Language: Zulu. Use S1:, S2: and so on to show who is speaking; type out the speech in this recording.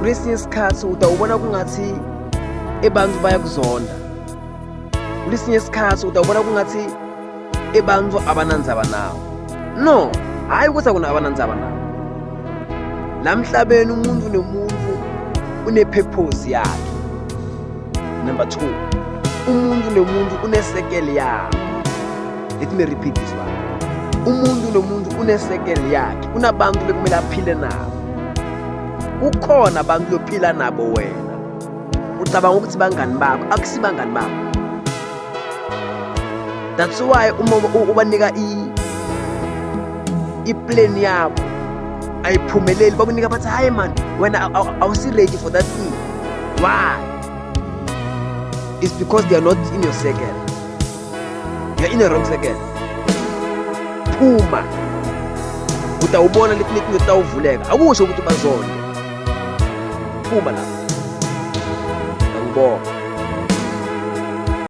S1: kulesinye isikhathi utawubona kungathi abantu bayakuzonda, kulesinye isikhathi utawubona kungathi abantu abanandzaba nawo. No, hayi ukuthi akuna abanandzaba nawo. La mhlabeni umuntu nomuntu une-purpose yakhe. Number 2, umuntu nomuntu unesekele yakhe. Let me repeat this one. Umuntu nomuntu unesekele yakhe, unabantu bekumele aphile nabo. Kukhona abantu lophila nabo wena. Ucabanga ukuthi bangani bakho, akusibangani bakho. That's why uma ubanika i-plan yakho ayiphumeleli, bakunika bathi hayi man, wena awusi ready for that thing. Why? It's because they are not in your circle. You are in the wrong circle. Phuma. Utawubona lifiniki utawuvuleka. Akusho ukuthi bazonde. Phuma la. Angibonga.